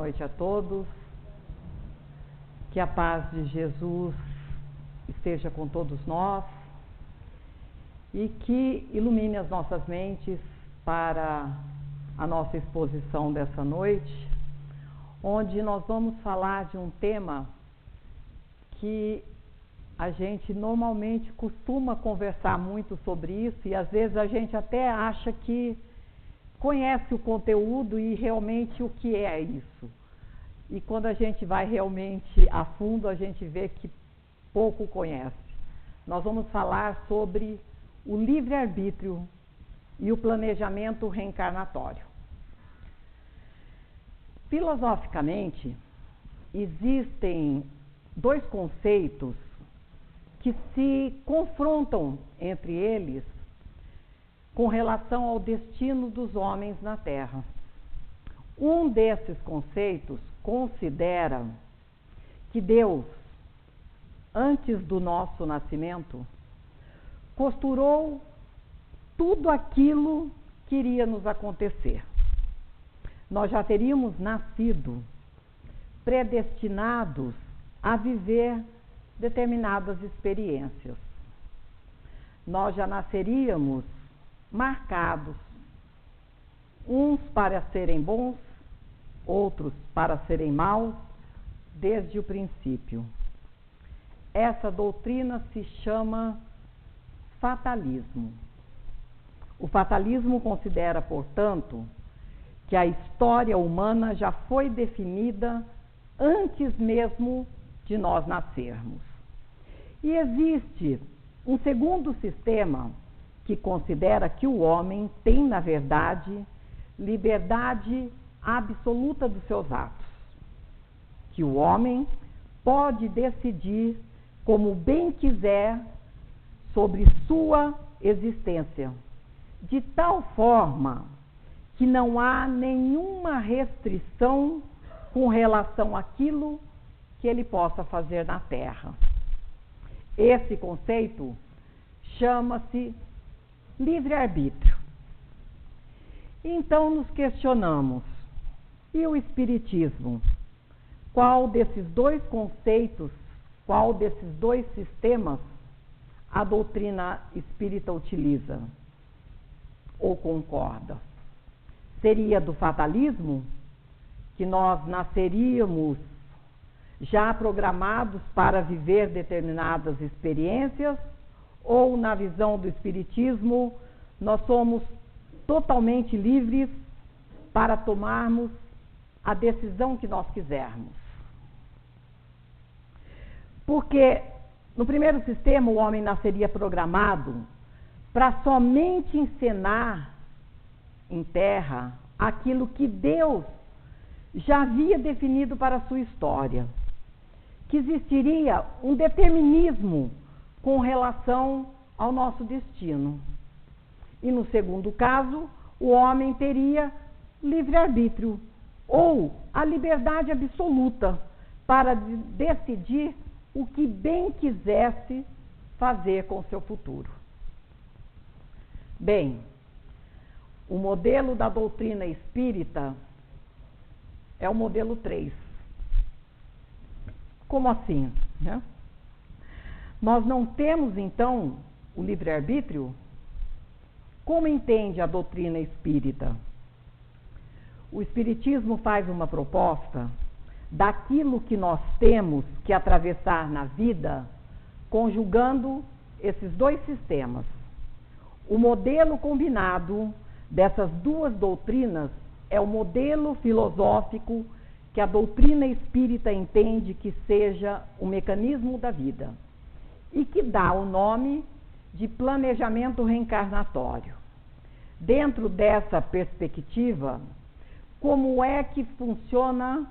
noite a todos. Que a paz de Jesus esteja com todos nós e que ilumine as nossas mentes para a nossa exposição dessa noite, onde nós vamos falar de um tema que a gente normalmente costuma conversar muito sobre isso e às vezes a gente até acha que conhece o conteúdo e realmente o que é isso. E quando a gente vai realmente a fundo, a gente vê que pouco conhece. Nós vamos falar sobre o livre-arbítrio e o planejamento reencarnatório. Filosoficamente, existem dois conceitos que se confrontam entre eles com relação ao destino dos homens na Terra. Um desses conceitos considera que Deus, antes do nosso nascimento, costurou tudo aquilo que iria nos acontecer. Nós já teríamos nascido predestinados a viver determinadas experiências. Nós já nasceríamos marcados, uns para serem bons, outros para serem maus, desde o princípio. Essa doutrina se chama fatalismo. O fatalismo considera, portanto, que a história humana já foi definida antes mesmo de nós nascermos. E existe um segundo sistema que considera que o homem tem, na verdade, liberdade absoluta dos seus atos. Que o homem pode decidir como bem quiser sobre sua existência, de tal forma que não há nenhuma restrição com relação àquilo que ele possa fazer na Terra. Esse conceito chama-se livre-arbítrio. Então nos questionamos, e o Espiritismo? Qual desses dois conceitos, qual desses dois sistemas a doutrina espírita utiliza ou concorda? Seria do fatalismo, que nós nasceríamos já programados para viver determinadas experiências, ou na visão do Espiritismo, nós somos totalmente livres para tomarmos a decisão que nós quisermos? Porque no primeiro sistema o homem nasceria programado para somente encenar em terra aquilo que Deus já havia definido para a sua história, que existiria um determinismo com relação ao nosso destino. E no segundo caso, o homem teria livre-arbítrio, ou a liberdade absoluta para decidir o que bem quisesse fazer com o seu futuro. Bem, o modelo da doutrina espírita é o modelo 3. Como assim, né? Nós não temos, então, o livre-arbítrio? Como entende a doutrina espírita? O Espiritismo faz uma proposta daquilo que nós temos que atravessar na vida, conjugando esses dois sistemas. O modelo combinado dessas duas doutrinas é o modelo filosófico que a doutrina espírita entende que seja o mecanismo da vida e que dá o nome de planejamento reencarnatório. Dentro dessa perspectiva, como é que funciona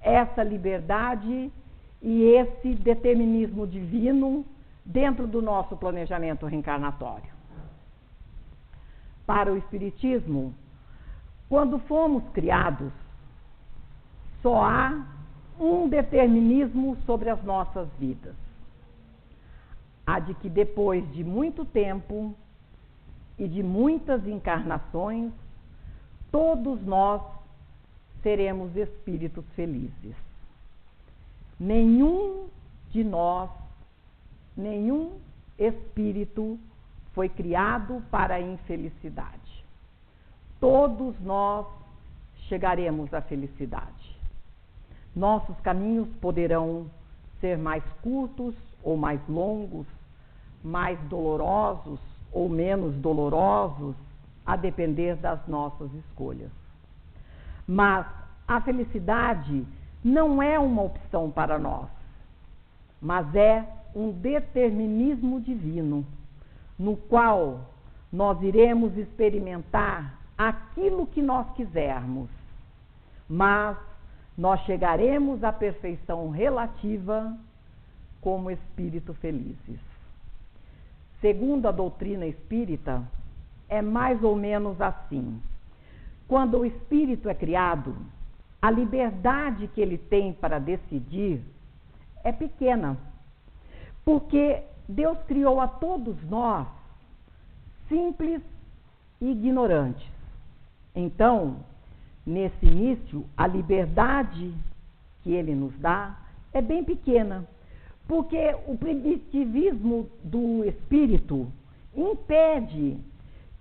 essa liberdade e esse determinismo divino dentro do nosso planejamento reencarnatório? Para o Espiritismo, quando fomos criados, só há um determinismo sobre as nossas vidas. A de que depois de muito tempo e de muitas encarnações, todos nós seremos espíritos felizes. Nenhum de nós, nenhum espírito foi criado para a infelicidade. Todos nós chegaremos à felicidade. Nossos caminhos poderão ser mais curtos ou mais longos, mais dolorosos ou menos dolorosos, a depender das nossas escolhas. Mas a felicidade não é uma opção para nós, mas é um determinismo divino, no qual nós iremos experimentar aquilo que nós quisermos, mas nós chegaremos à perfeição relativa como espíritos felizes. Segundo a doutrina espírita, é mais ou menos assim. Quando o espírito é criado, a liberdade que ele tem para decidir é pequena, porque Deus criou a todos nós simples e ignorantes. Então, nesse início, a liberdade que ele nos dá é bem pequena, porque o primitivismo do espírito impede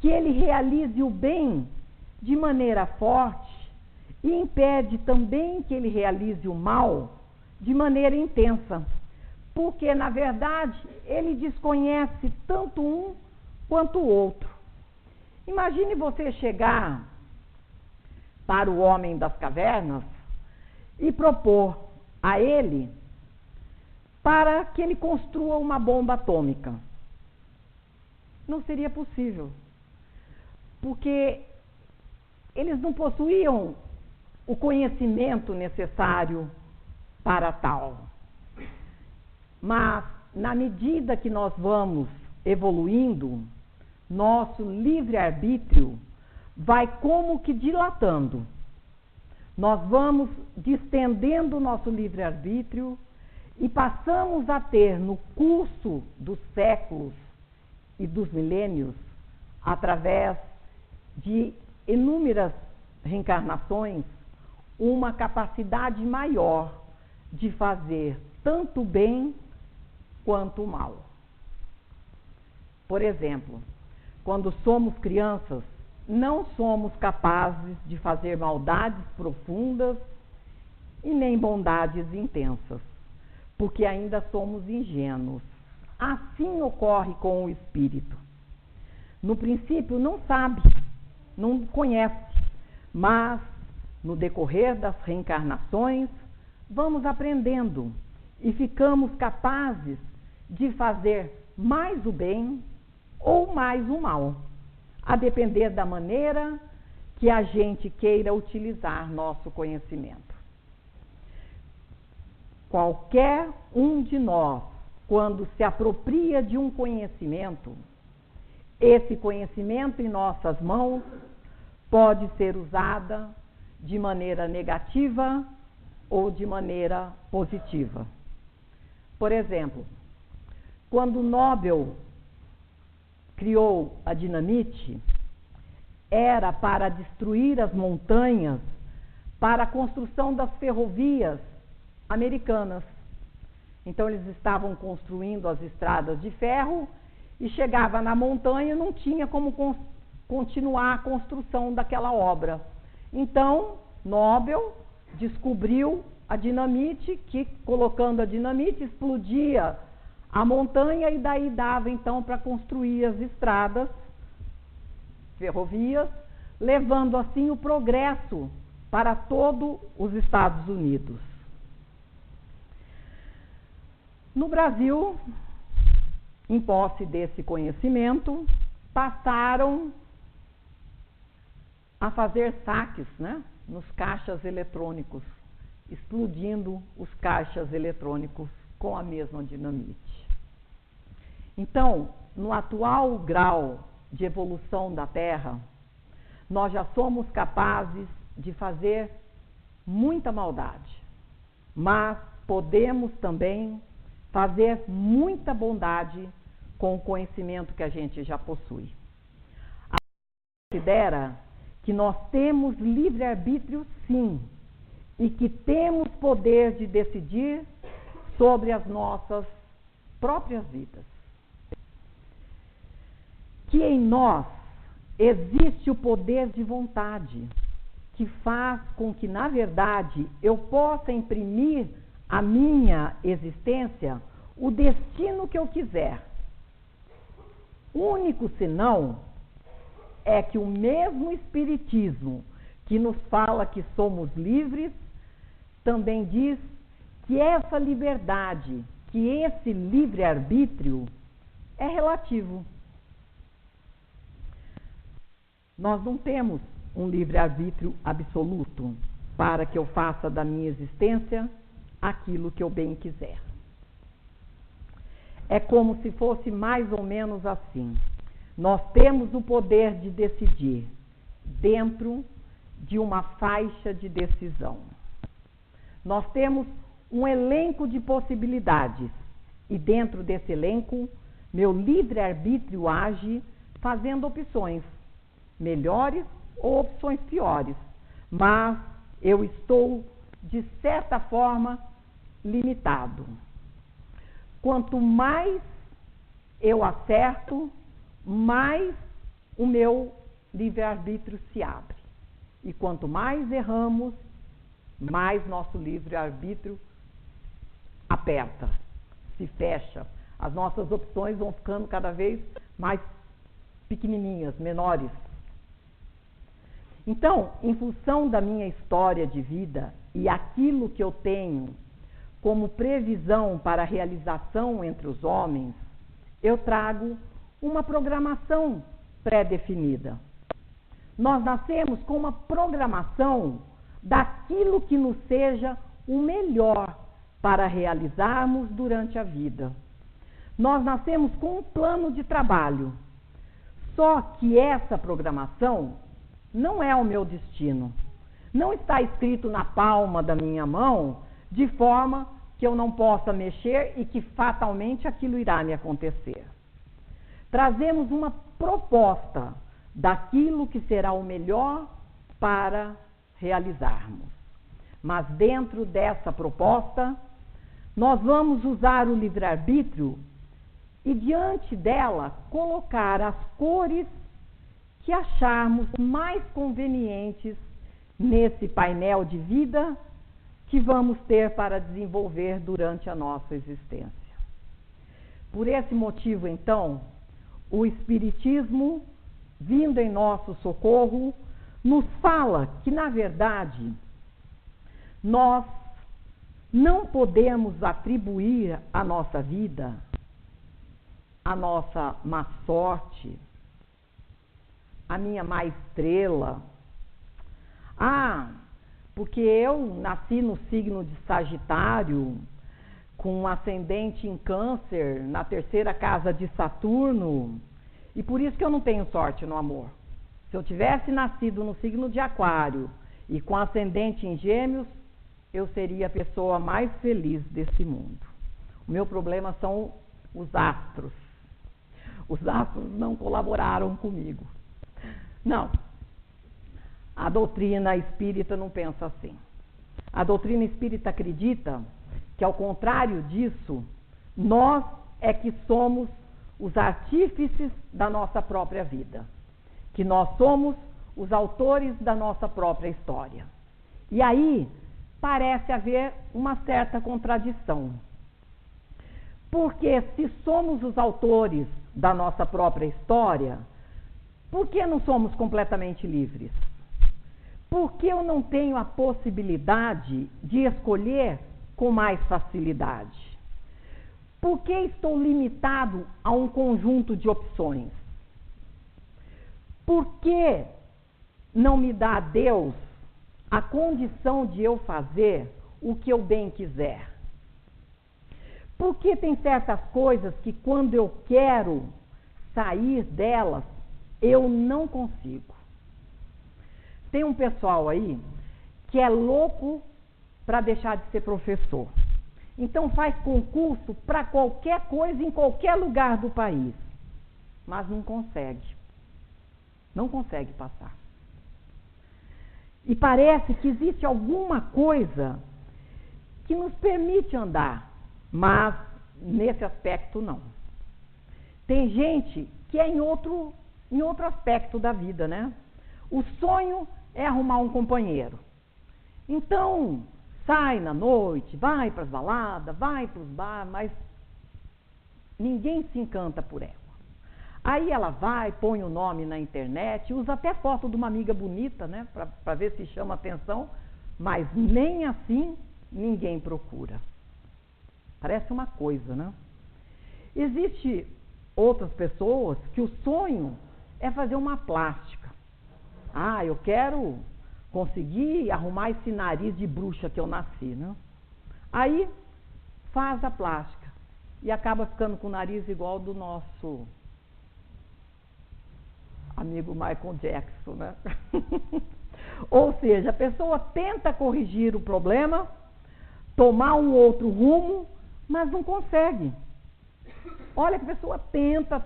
que ele realize o bem de maneira forte e impede também que ele realize o mal de maneira intensa, porque, na verdade, ele desconhece tanto um quanto o outro. Imagine você chegar para o homem das cavernas e propor a ele para que ele construa uma bomba atômica. Não seria possível, porque eles não possuíam o conhecimento necessário para tal. Mas, na medida que nós vamos evoluindo, nosso livre-arbítrio vai como que dilatando. Nós vamos distendendo o nosso livre-arbítrio e passamos a ter, no curso dos séculos e dos milênios, através de inúmeras reencarnações, uma capacidade maior de fazer tanto o bem quanto o mal. Por exemplo, quando somos crianças, não somos capazes de fazer maldades profundas e nem bondades intensas, porque ainda somos ingênuos. Assim ocorre com o espírito. No princípio não sabe, não conhece, mas no decorrer das reencarnações vamos aprendendo e ficamos capazes de fazer mais o bem ou mais o mal, a depender da maneira que a gente queira utilizar nosso conhecimento. Qualquer um de nós, quando se apropria de um conhecimento, esse conhecimento em nossas mãos pode ser usado de maneira negativa ou de maneira positiva. Por exemplo, quando Nobel criou a dinamite, era para destruir as montanhas para a construção das ferrovias americanas. Então eles estavam construindo as estradas de ferro e chegava na montanha e não tinha como continuar a construção daquela obra. Então, Nobel descobriu a dinamite, que colocando a dinamite explodia a montanha e daí dava então para construir as estradas, ferrovias, levando assim o progresso para todos os Estados Unidos. No Brasil, em posse desse conhecimento, passaram a fazer saques, né, nos caixas eletrônicos, explodindo os caixas eletrônicos com a mesma dinamite. Então, no atual grau de evolução da Terra, nós já somos capazes de fazer muita maldade, mas podemos também fazer muita bondade com o conhecimento que a gente já possui. A gente considera que nós temos livre-arbítrio, sim, e que temos poder de decidir sobre as nossas próprias vidas. Que em nós existe o poder de vontade, que faz com que, na verdade, eu possa imprimir à minha existência o destino que eu quiser. O único senão é que o mesmo Espiritismo que nos fala que somos livres, também diz que essa liberdade, que esse livre-arbítrio é relativo. Nós não temos um livre-arbítrio absoluto para que eu faça da minha existência aquilo que eu bem quiser. É como se fosse mais ou menos assim. Nós temos o poder de decidir dentro de uma faixa de decisão. Nós temos um elenco de possibilidades e dentro desse elenco, meu livre-arbítrio age fazendo opções melhores ou opções piores, mas eu estou, de certa forma, limitado. Quanto mais eu acerto, mais o meu livre-arbítrio se abre. E quanto mais erramos, mais nosso livre-arbítrio aperta, se fecha. As nossas opções vão ficando cada vez mais pequenininhas, menores. Então, em função da minha história de vida e aquilo que eu tenho como previsão para a realização entre os homens, eu trago uma programação pré-definida. Nós nascemos com uma programação daquilo que nos seja o melhor para realizarmos durante a vida. Nós nascemos com um plano de trabalho, só que essa programação não é o meu destino. Não está escrito na palma da minha mão, de forma que eu não possa mexer e que fatalmente aquilo irá me acontecer. Trazemos uma proposta daquilo que será o melhor para realizarmos. Mas dentro dessa proposta, nós vamos usar o livre-arbítrio e diante dela colocar as cores que acharmos mais convenientes nesse painel de vida que vamos ter para desenvolver durante a nossa existência. Por esse motivo, então, o Espiritismo, vindo em nosso socorro, nos fala que, na verdade, nós não podemos atribuir à nossa vida a nossa má sorte, a minha má estrela. Porque eu nasci no signo de Sagitário, com um ascendente em Câncer, na terceira casa de Saturno, e por isso que eu não tenho sorte no amor. Se eu tivesse nascido no signo de Aquário e com ascendente em Gêmeos, eu seria a pessoa mais feliz desse mundo. O meu problema são os astros. Os astros não colaboraram comigo. Não. A doutrina espírita não pensa assim. A doutrina espírita acredita que, ao contrário disso, nós é que somos os artífices da nossa própria vida. Que nós somos os autores da nossa própria história. E aí parece haver uma certa contradição. Porque se somos os autores da nossa própria história, por que não somos completamente livres? Por que eu não tenho a possibilidade de escolher com mais facilidade? Por que estou limitado a um conjunto de opções? Por que não me dá a Deus a condição de eu fazer o que eu bem quiser? Por que tem certas coisas que, quando eu quero sair delas, eu não consigo? Tem um pessoal aí que é louco para deixar de ser professor. Então faz concurso para qualquer coisa em qualquer lugar do país. Mas não consegue. Não consegue passar. E parece que existe alguma coisa que nos permite andar, mas nesse aspecto não. Tem gente que é em outro aspecto da vida, né? O sonho é arrumar um companheiro. Então, sai na noite, vai para as baladas, vai para os bar, mas ninguém se encanta por ela. Aí ela vai, põe o nome na internet, usa até foto de uma amiga bonita, né, para ver se chama atenção, mas nem assim ninguém procura. Parece uma coisa, né? Existe outras pessoas que o sonho é fazer uma plástica. Ah, eu quero conseguir arrumar esse nariz de bruxa que eu nasci, né? Aí faz a plástica e acaba ficando com o nariz igual do nosso amigo Michael Jackson, né? Ou seja, a pessoa tenta corrigir o problema, tomar um outro rumo, mas não consegue. Olha que a pessoa tenta,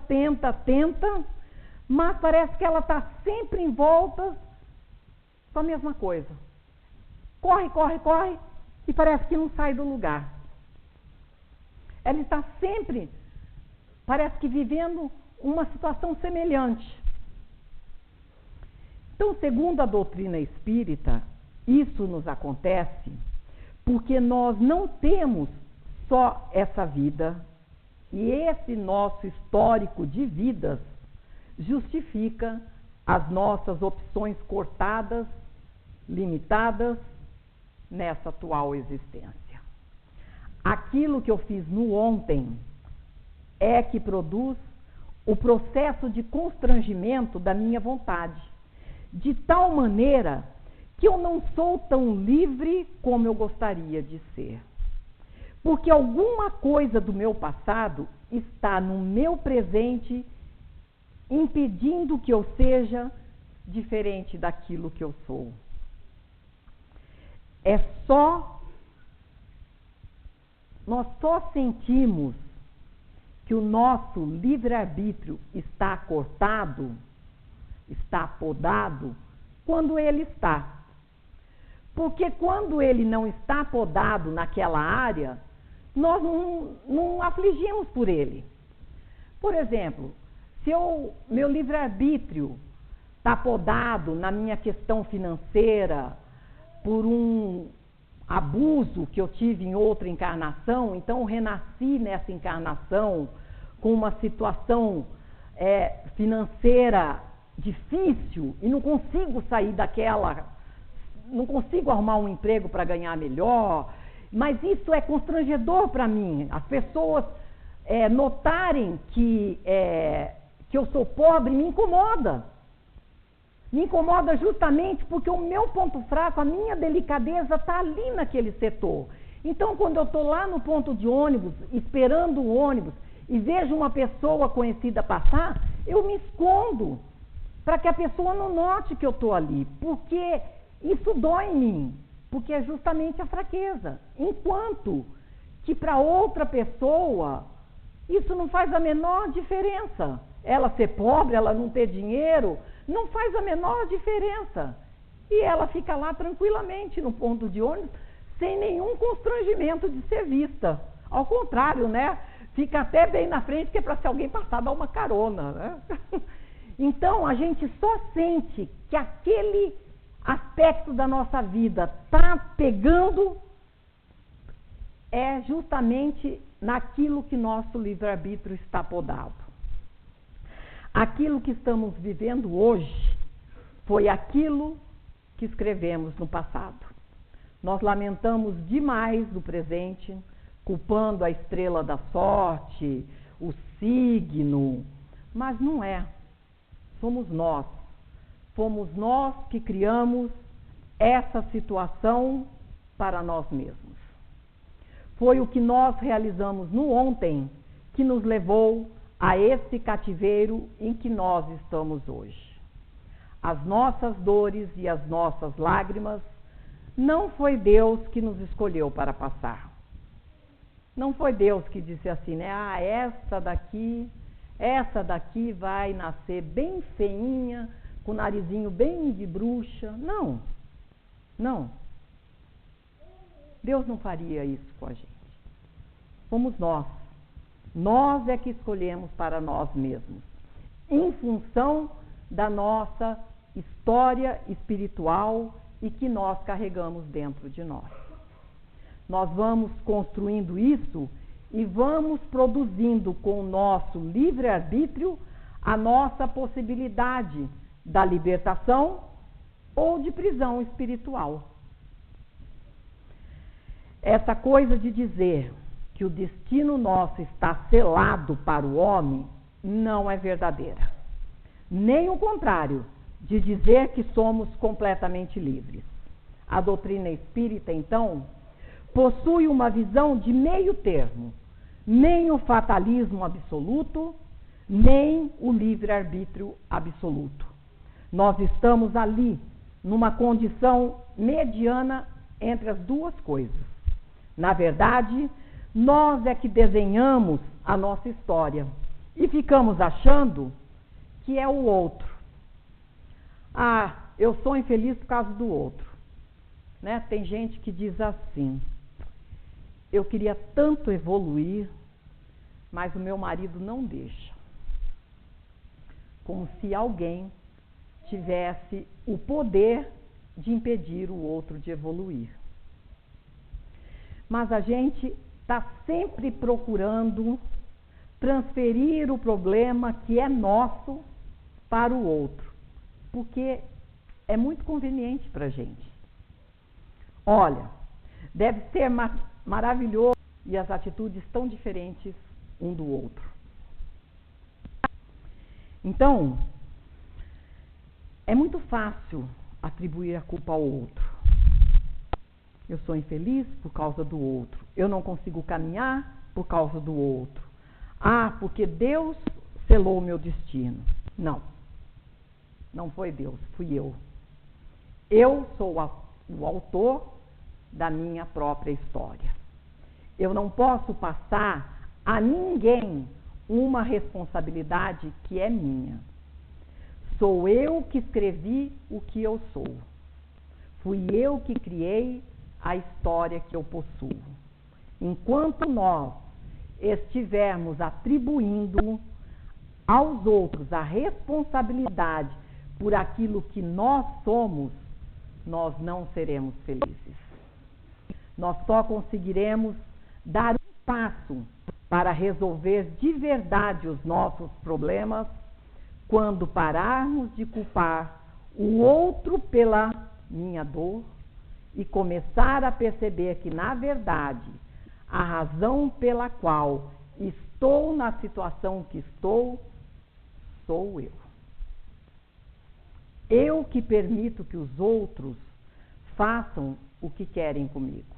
mas parece que ela está sempre em volta com a mesma coisa. Corre, e parece que não sai do lugar. Ela está sempre, parece que vivendo uma situação semelhante. Então, segundo a doutrina espírita, isso nos acontece porque nós não temos só essa vida, e esse nosso histórico de vidas justifica as nossas opções cortadas, limitadas nessa atual existência. Aquilo que eu fiz no ontem é que produz o processo de constrangimento da minha vontade, de tal maneira que eu não sou tão livre como eu gostaria de ser. Porque alguma coisa do meu passado está no meu presente, impedindo que eu seja diferente daquilo que eu sou. Nós só sentimos que o nosso livre-arbítrio está cortado, está podado, quando ele está. Porque quando ele não está podado naquela área, nós não afligimos por ele. Por exemplo, se meu livre-arbítrio está podado na minha questão financeira por um abuso que eu tive em outra encarnação, então eu renasci nessa encarnação com uma situação financeira difícil e não consigo sair daquela, não consigo arrumar um emprego para ganhar melhor, mas isso é constrangedor para mim. As pessoas notarem que eu sou pobre me incomoda. Me incomoda justamente porque o meu ponto fraco, a minha delicadeza está ali naquele setor. Então, quando eu estou lá no ponto de ônibus, esperando o ônibus, e vejo uma pessoa conhecida passar, eu me escondo, para que a pessoa não note que eu estou ali, porque isso dói em mim, porque é justamente a fraqueza. Enquanto que para outra pessoa, isso não faz a menor diferença. Ela ser pobre, ela não ter dinheiro, não faz a menor diferença. E ela fica lá tranquilamente no ponto de ônibus, sem nenhum constrangimento de ser vista. Ao contrário, né? Fica até bem na frente, que é para se alguém passar, dar uma carona, né? Então, a gente só sente que aquele aspecto da nossa vida está pegando justamente naquilo que nosso livre-arbítrio está podado. Aquilo que estamos vivendo hoje foi aquilo que escrevemos no passado. Nós lamentamos demais do presente, culpando a estrela da sorte, o signo, mas não é. Somos nós. Fomos nós que criamos essa situação para nós mesmos. Foi o que nós realizamos no ontem que nos levou a esse cativeiro em que nós estamos hoje. As nossas dores e as nossas lágrimas, não foi Deus que nos escolheu para passar. Não foi Deus que disse assim, né? Ah, essa daqui vai nascer bem feinha, com o narizinho bem de bruxa. Não. Não. Deus não faria isso com a gente. Fomos nós. Nós é que escolhemos para nós mesmos, em função da nossa história espiritual e que nós carregamos dentro de nós. Nós vamos construindo isso e vamos produzindo com o nosso livre-arbítrio a nossa possibilidade da libertação ou de prisão espiritual. Essa coisa de dizer que o destino nosso está selado para o homem não é verdadeira. Nem o contrário de dizer que somos completamente livres. A doutrina espírita, então, possui uma visão de meio termo, nem o fatalismo absoluto, nem o livre-arbítrio absoluto. Nós estamos ali, numa condição mediana entre as duas coisas. Na verdade, nós é que desenhamos a nossa história e ficamos achando que é o outro. Ah, eu sou infeliz por causa do outro. Né? Tem gente que diz assim: eu queria tanto evoluir, mas o meu marido não deixa. Como se alguém tivesse o poder de impedir o outro de evoluir. Mas a gente está sempre procurando transferir o problema que é nosso para o outro, porque é muito conveniente para a gente. Olha, deve ser maravilhoso e as atitudes tão diferentes um do outro. Então, é muito fácil atribuir a culpa ao outro. Eu sou infeliz por causa do outro. Eu não consigo caminhar por causa do outro. Ah, porque Deus selou o meu destino. Não. Não foi Deus, fui eu. Eu sou o autor da minha própria história. Eu não posso passar a ninguém uma responsabilidade que é minha. Sou eu que escrevi o que eu sou. Fui eu que criei a história que eu possuo. Enquanto nós estivermos atribuindo aos outros a responsabilidade por aquilo que nós somos, nós não seremos felizes. Nós só conseguiremos dar um passo para resolver de verdade os nossos problemas quando pararmos de culpar o outro pela minha dor e começar a perceber que, na verdade, a razão pela qual estou na situação que estou, sou eu. Eu que permito que os outros façam o que querem comigo.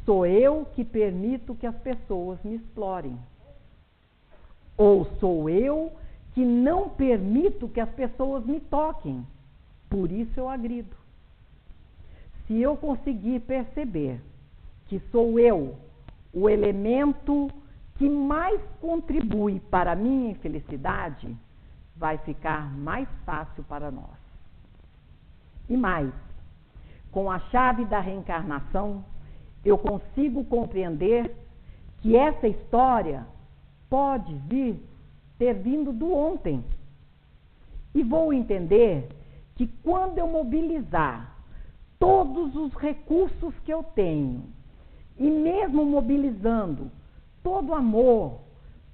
Sou eu que permito que as pessoas me explorem. Ou sou eu que não permito que as pessoas me toquem. Por isso eu agrido. Se eu conseguir perceber que sou eu o elemento que mais contribui para a minha infelicidade, vai ficar mais fácil para nós. E mais, com a chave da reencarnação, eu consigo compreender que essa história pode ter vindo do ontem. E vou entender que quando eu mobilizar todos os recursos que eu tenho, e mesmo mobilizando todo o amor,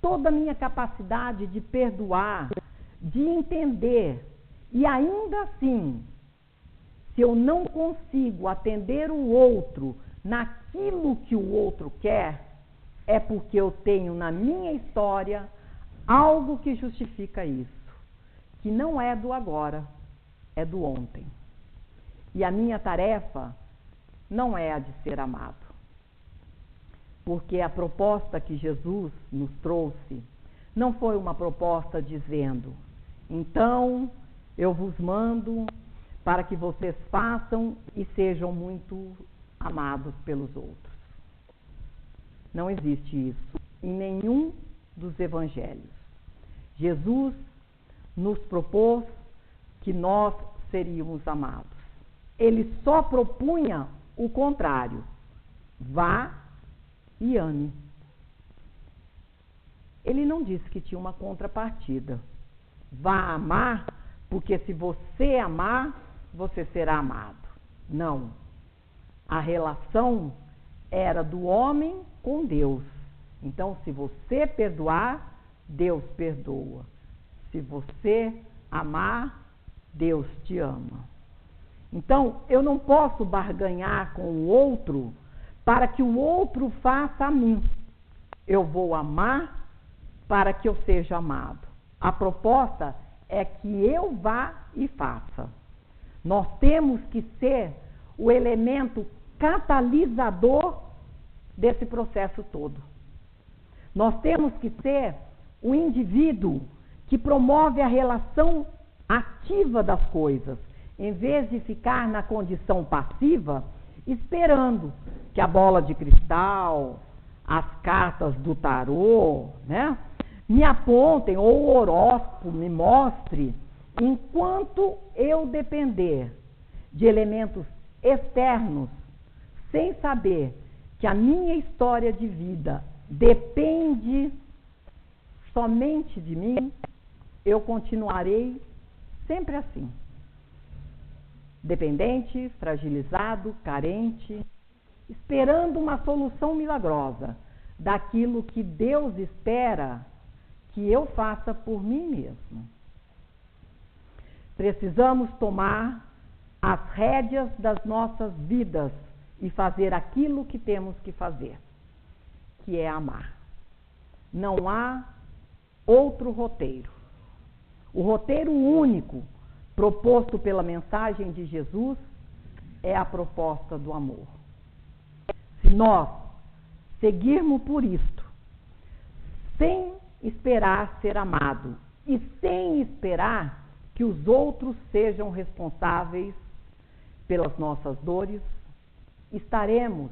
toda a minha capacidade de perdoar, de entender, e ainda assim, se eu não consigo atender o outro naquilo que o outro quer, é porque eu tenho na minha história algo que justifica isso, que não é do agora, é do ontem. E a minha tarefa não é a de ser amado. Porque a proposta que Jesus nos trouxe não foi uma proposta dizendo: então eu vos mando para que vocês façam e sejam muito amados pelos outros. Não existe isso em nenhum dos evangelhos. Jesus nos propôs que nós seríamos amados. ele só propunha o contrário: vá e ame. Ele não disse que tinha uma contrapartida. Vá amar, porque se você amar, você será amado. Não. A relação era do homem com Deus. Então, se você perdoar, Deus perdoa. Se você amar, Deus te ama. Então, eu não posso barganhar com o outro para que o outro faça a mim. Eu vou amar para que eu seja amado. A proposta é que eu vá e faça. Nós temos que ser o elemento catalisador desse processo todo. Nós temos que ser o indivíduo que promove a relação ativa das coisas, em vez de ficar na condição passiva, esperando que a bola de cristal, as cartas do tarô, né, me apontem, ou o horóscopo me mostre, enquanto eu depender de elementos externos, sem saber que a minha história de vida depende somente de mim, eu continuarei sempre assim. Dependente, fragilizado, carente, esperando uma solução milagrosa daquilo que Deus espera que eu faça por mim mesmo. Precisamos tomar as rédeas das nossas vidas e fazer aquilo que temos que fazer, que é amar. Não há outro roteiro. O roteiro único proposto pela mensagem de Jesus é a proposta do amor. Se nós seguirmos por isto, sem esperar ser amado e sem esperar que os outros sejam responsáveis pelas nossas dores, estaremos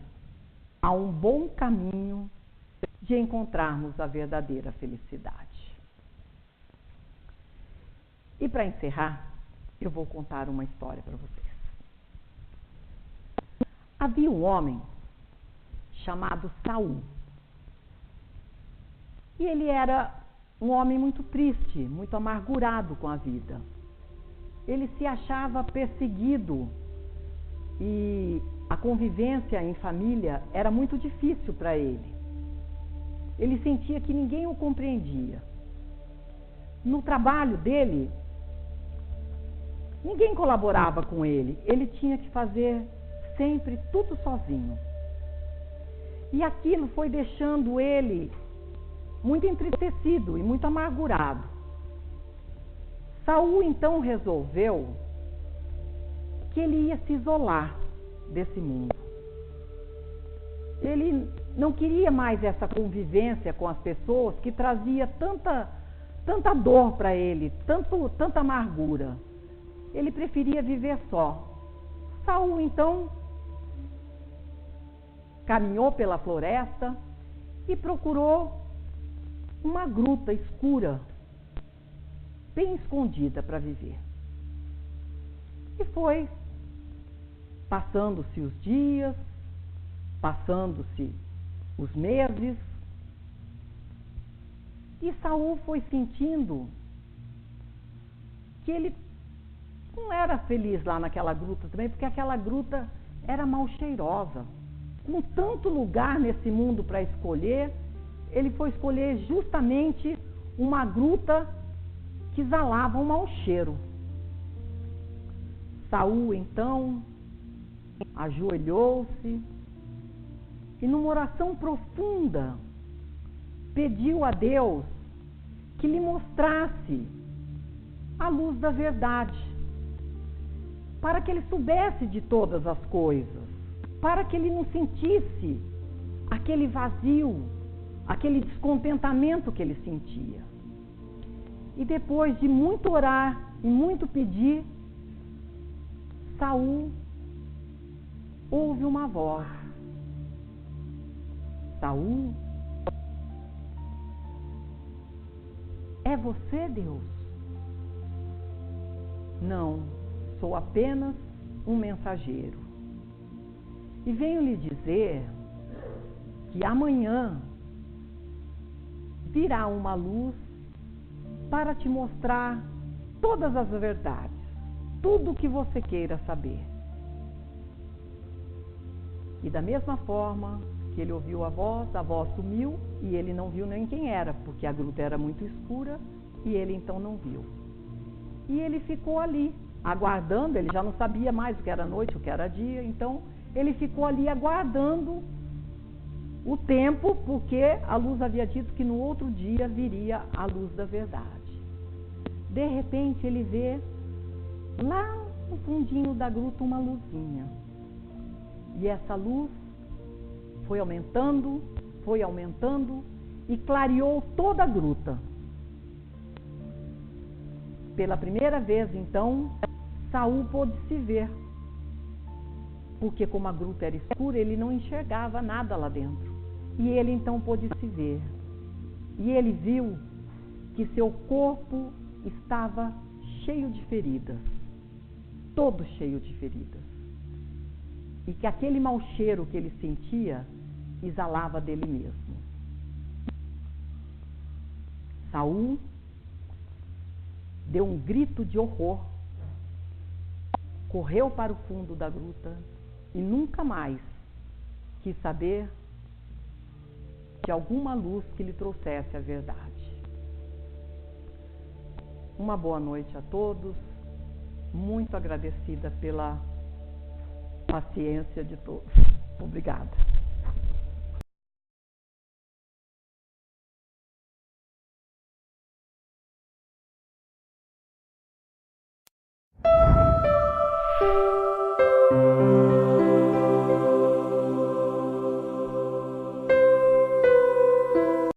a um bom caminho de encontrarmos a verdadeira felicidade. E para encerrar, eu vou contar uma história para vocês. Havia um homem chamado Saul. E ele era um homem muito triste, muito amargurado com a vida. Ele se achava perseguido e a convivência em família era muito difícil para ele. Ele sentia que ninguém o compreendia. No trabalho dele, ninguém colaborava com ele. Ele tinha que fazer sempre tudo sozinho. E aquilo foi deixando ele muito entristecido e muito amargurado. Saul então resolveu que ele ia se isolar desse mundo. Ele não queria mais essa convivência com as pessoas que trazia tanta dor para ele, tanta amargura. Ele preferia viver só. Saul então caminhou pela floresta e procurou uma gruta escura, bem escondida para viver. E foi passando-se os dias, passando-se os meses, e Saul foi sentindo que ele não era feliz lá naquela gruta também, porque aquela gruta era mal cheirosa. Com tanto lugar nesse mundo para escolher, ele foi escolher justamente uma gruta que exalava um mau cheiro. Saul, então, ajoelhou-se e, numa oração profunda, pediu a Deus que lhe mostrasse a luz da verdade, para que ele soubesse de todas as coisas, para que ele não sentisse aquele vazio, aquele descontentamento que ele sentia. E depois de muito orar e muito pedir, Saul ouve uma voz. Saul, é você, Deus? Não, sou apenas um mensageiro. E venho lhe dizer que amanhã virá uma luz para te mostrar todas as verdades, tudo o que você queira saber. E da mesma forma que ele ouviu a voz sumiu e ele não viu nem quem era, porque a gruta era muito escura e ele então não viu. E ele ficou ali, aguardando, ele já não sabia mais o que era noite, o que era dia, então ele ficou ali aguardando o tempo, porque a luz havia dito que no outro dia viria a luz da verdade. De repente ele vê lá no fundinho da gruta uma luzinha. E essa luz foi aumentando e clareou toda a gruta. Pela primeira vez, então, Saul pôde se ver. Porque como a gruta era escura, ele não enxergava nada lá dentro. E ele então pôde se ver. E ele viu que seu corpo estava cheio de feridas. Todo cheio de feridas. E que aquele mau cheiro que ele sentia exalava dele mesmo. Saul deu um grito de horror, correu para o fundo da gruta e nunca mais quis saber de alguma luz que lhe trouxesse a verdade. Uma boa noite a todos, muito agradecida pela paciência de todos. Obrigada.